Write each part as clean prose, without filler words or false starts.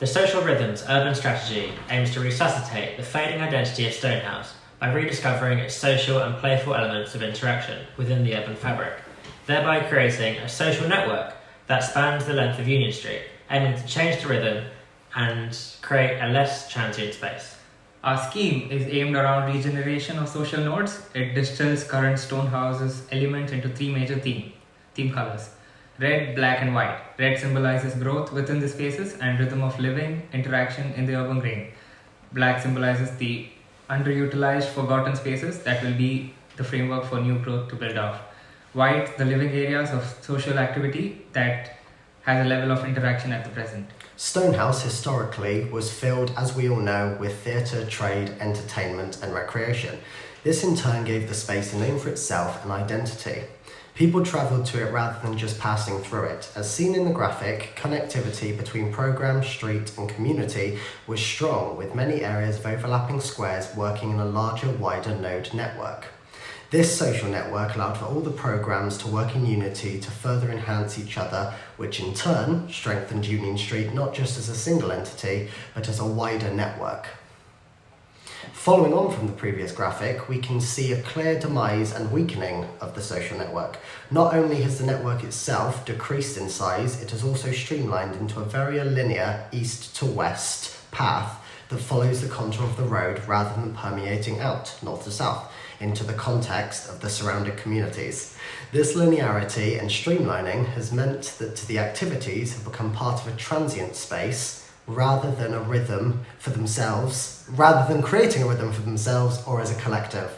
The SocialRhythms urban strategy aims to resuscitate the fading identity of Stonehouse by rediscovering its social and playful elements of interaction within the urban fabric, thereby creating a social network that spans the length of Union Street, aiming to change the rhythm and create a less transient space. Our scheme is aimed around regeneration of social nodes. It distills current Stonehouse's elements into three major theme colors: red, black and white. Red symbolizes growth within the spaces and rhythm of living, interaction in the urban grain. Black symbolizes the underutilized, forgotten spaces that will be the framework for new growth to build off. White, the living areas of social activity that has a level of interaction at the present. Stonehouse historically was filled, as we all know, with theatre, trade, entertainment and recreation. This in turn gave the space a name for itself and identity. People travelled to it rather than just passing through it. As seen in the graphic, connectivity between programme, street and community was strong, with many areas of overlapping squares working in a larger, wider node network. This social network allowed for all the programmes to work in unity to further enhance each other, which in turn strengthened Union Street not just as a single entity, but as a wider network. Following on from the previous graphic, we can see a clear demise and weakening of the social network. Not only has the network itself decreased in size, it has also streamlined into a very linear east to west path that follows the contour of the road rather than permeating out north to south into the context of the surrounding communities. This linearity and streamlining has meant that the activities have become part of a transient space rather than creating a rhythm for themselves or as a collective.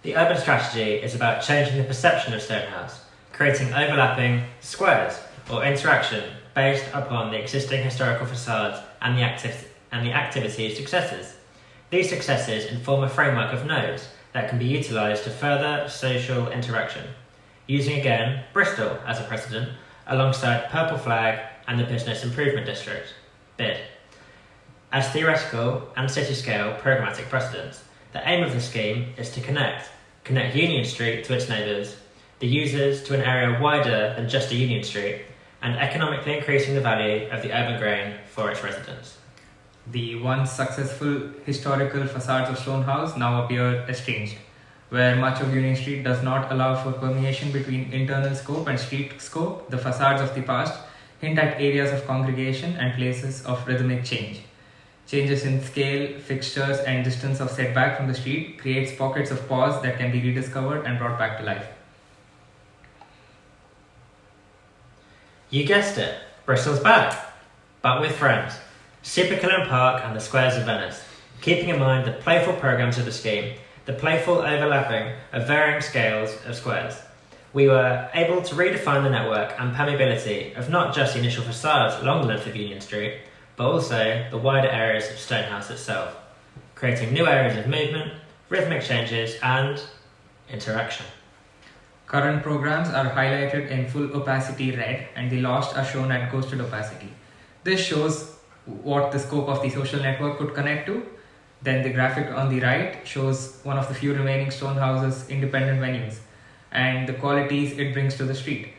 The urban strategy is about changing the perception of Stonehouse, creating overlapping squares or interaction based upon the existing historical facades and the activity successes. These successes inform a framework of nodes that can be utilised to further social interaction, using again Bristol as a precedent alongside Purple Flag and the Business Improvement District, BID, as theoretical and city-scale programmatic precedents. The aim of the scheme is to connect Union Street to its neighbours, the users to an area wider than just a Union Street, and economically increasing the value of the urban grain for its residents. The once successful historical facades of Stonehouse now appear estranged, where much of Union Street does not allow for permeation between internal scope and street scope. The facades of the past hint at areas of congregation and places of rhythmic change. Changes in scale, fixtures and distance of setback from the street creates pockets of pause that can be rediscovered and brought back to life. You guessed it, Bristol's back, but with friends. Super Cullen Park and the Squares of Venice, keeping in mind the playful programmes of the scheme, the playful overlapping of varying scales of squares. We were able to redefine the network and permeability of not just the initial facades along the length of Union Street, but also the wider areas of Stonehouse itself, creating new areas of movement, rhythmic changes and interaction. Current programs are highlighted in full opacity red and the lost are shown at ghosted opacity. This shows what the scope of the social network could connect to. Then the graphic on the right shows one of the few remaining Stonehouse's independent venues and the qualities it brings to the street.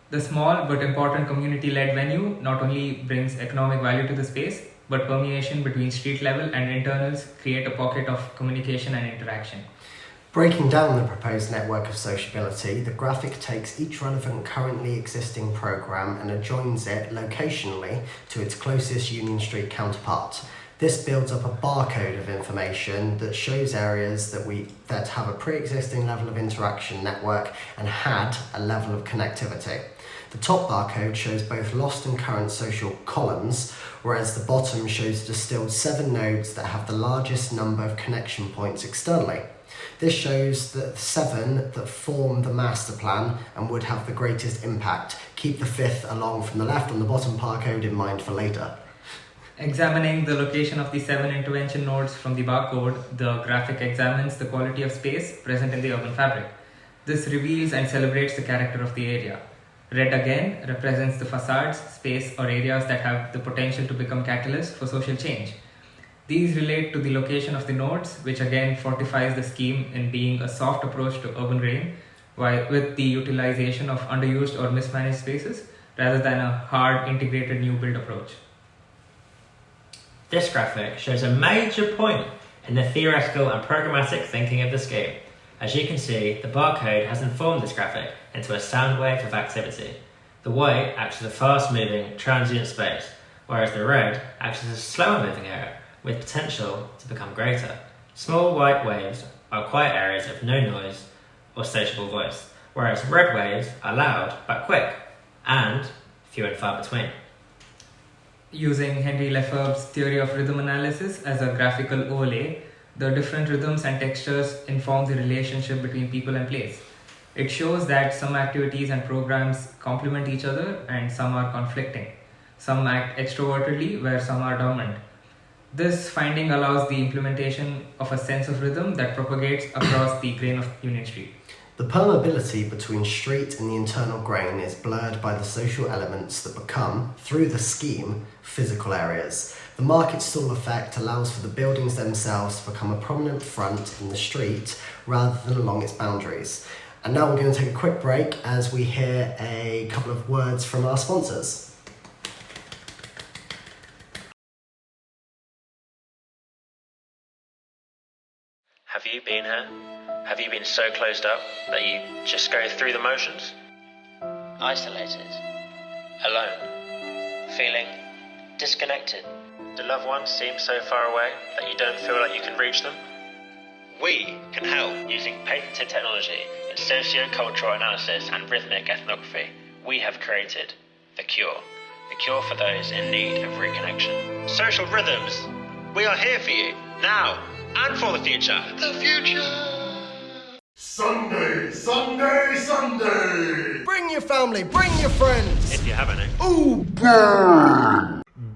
The small but important community-led venue not only brings economic value to the space, but permeation between street level and internals create a pocket of communication and interaction. Breaking down the proposed network of sociability, the graphic takes each relevant currently existing programme and adjoins it locationally to its closest Union Street counterpart. This builds up a barcode of information that shows areas that have a pre-existing level of interaction network and had a level of connectivity. The top barcode shows both lost and current social columns, whereas the bottom shows distilled 7 nodes that have the largest number of connection points externally. This shows that the 7 that form the master plan and would have the greatest impact. Keep the 5th along from the left on the bottom barcode in mind for later. Examining the location of the 7 intervention nodes from the barcode, the graphic examines the quality of space present in the urban fabric. This reveals and celebrates the character of the area. Red again represents the facades, space or areas that have the potential to become catalysts for social change. These relate to the location of the nodes, which again fortifies the scheme in being a soft approach to urban grain, while with the utilization of underused or mismanaged spaces, rather than a hard integrated new build approach. This graphic shows a major point in the theoretical and programmatic thinking of the scheme. As you can see, the barcode has informed this graphic into a sound wave of activity. The white acts as a fast-moving, transient space, whereas the red acts as a slower-moving area with potential to become greater. Small white waves are quiet areas of no noise or sociable voice, whereas red waves are loud but quick and few and far between. Using Henry Lefebvre's theory of rhythm analysis as a graphical overlay, the different rhythms and textures inform the relationship between people and place. It shows that some activities and programs complement each other and some are conflicting. Some act extrovertedly where some are dormant. This finding allows the implementation of a sense of rhythm that propagates across the grain of Union Street. The permeability between street and the internal grain is blurred by the social elements that become, through the scheme, physical areas. The market stall effect allows for the buildings themselves to become a prominent front in the street rather than along its boundaries. And now we're going to take a quick break as we hear a couple of words from our sponsors. Have you been here? Have you been so closed up that you just go through the motions? Isolated, alone, feeling disconnected. Do loved ones seem so far away that you don't feel like you can reach them? We can help using patented technology in socio-cultural analysis and rhythmic ethnography. We have created the cure for those in need of reconnection. Social Rhythms, we are here for you, now and for the future. The future! Sunday, Sunday, Sunday! Bring your family, bring your friends! If you have any. Ooh,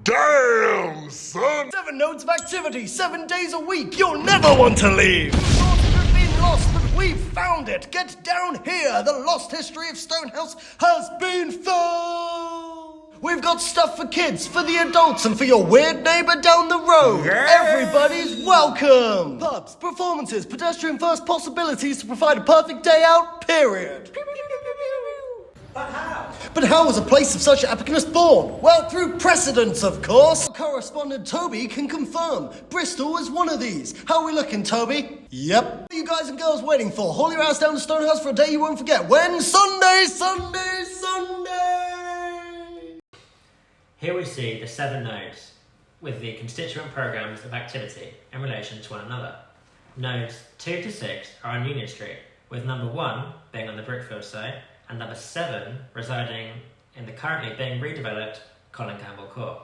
Damn, son! 7 nodes of activity, 7 days a week. You'll never want to leave. You thought it had been lost, but we've found it. Get down here. The lost history of Stonehouse has been found. We've got stuff for kids, for the adults, and for your weird neighbour down the road. Everybody's welcome. Pubs, performances, pedestrian-first possibilities to provide a perfect day out, period. But how was a place of such epicness born? Well, through precedence, of course. Our correspondent Toby can confirm. Bristol is one of these. How are we looking, Toby? Yep. What are you guys and girls waiting for? Haul your ass down to Stonehouse for a day you won't forget. When? Sunday, Sunday, Sunday! Here we see the 7 nodes with the constituent programs of activity in relation to one another. Nodes 2 to 6 are on Union Street, with number 1 being on the Brickfield site and number 7 residing in the currently being redeveloped Colin Campbell Court,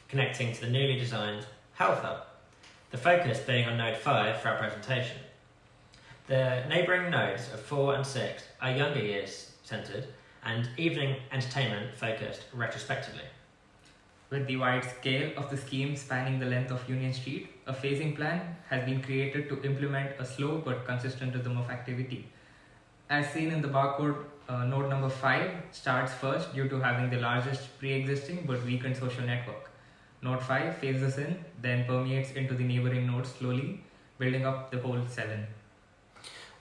connecting to the newly designed Health Hub, the focus being on node 5 for our presentation. The neighbouring nodes of 4 and 6 are younger years centred and evening entertainment focused retrospectively. With the wide scale of the scheme spanning the length of Union Street, a phasing plan has been created to implement a slow but consistent rhythm of activity. As seen in the barcode, node number 5 starts first due to having the largest pre-existing but weakened social network. Node 5 phases in, then permeates into the neighbouring nodes slowly, building up the whole 7.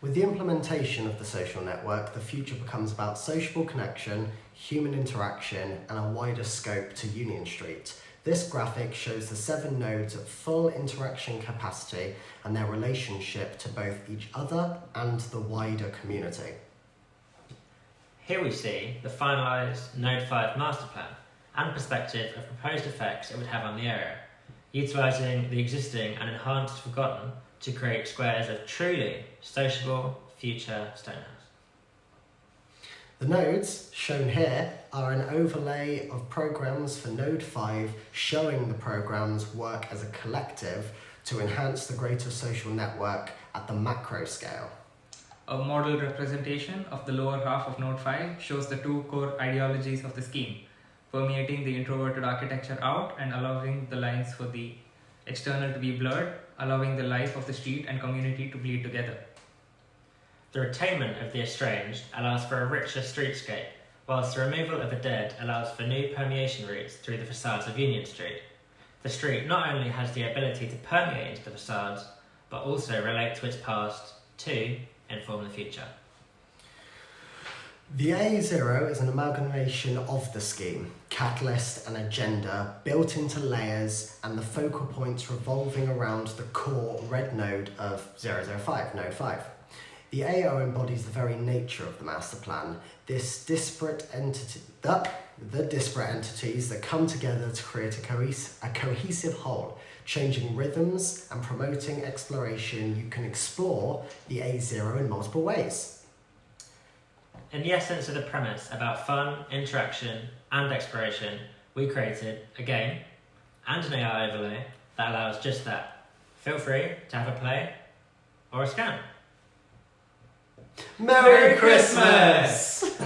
With the implementation of the social network, the future becomes about sociable connection, human interaction, and a wider scope to Union Street. This graphic shows the 7 nodes at full interaction capacity and their relationship to both each other and the wider community. Here we see the finalised Node 5 master plan and perspective of proposed effects it would have on the area, utilising the existing and enhanced forgotten to create squares of truly sociable future Stonehouse. The nodes, shown here, are an overlay of programs for Node 5 showing the programs work as a collective to enhance the greater social network at the macro scale. A model representation of the lower half of Node 5 shows the 2 core ideologies of the scheme, permeating the introverted architecture out and allowing the lines for the external to be blurred, allowing the life of the street and community to bleed together. The retainment of the estranged allows for a richer streetscape, whilst the removal of the dead allows for new permeation routes through the facades of Union Street. The street not only has the ability to permeate into the facades, but also relate to its past to inform the future. The A0 is an amalgamation of the scheme, catalyst and agenda built into layers and the focal points revolving around the core red node of 005, node 5. The AO embodies the very nature of the master plan, this disparate entity, the disparate entities that come together to create a cohesive whole, changing rhythms and promoting exploration. You can explore the A0 in multiple ways. In the essence of the premise about fun, interaction, and exploration, we created a game and an AI overlay that allows just that. Feel free to have a play or a scan. Merry Christmas!